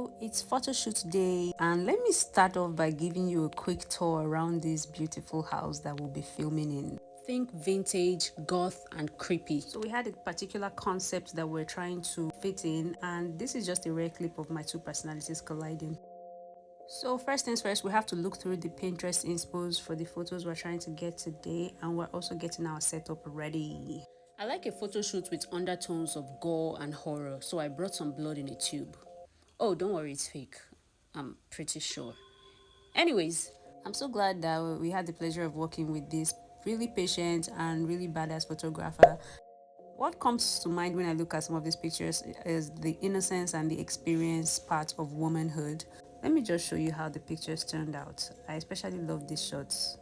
So it's photo shoot day, and let me start off by giving you a quick tour around this beautiful house that we'll be filming in. Think vintage, goth, and creepy. So we had a particular concept that we're trying to fit in, and this is just a rare clip of my two personalities colliding. So first things first, we have to look through the Pinterest inspos for the photos we're trying to get today, and we're also getting our setup ready. I like a photo shoot with undertones of gore and horror, so I brought some blood in a tube. Oh, don't worry, it's fake. I'm pretty sure. Anyways, I'm so glad that we had the pleasure of working with this really patient and really badass photographer. What comes to mind when I look at some of these pictures is the innocence and the experience part of womanhood. Let me just show you how the pictures turned out. I especially love these shots.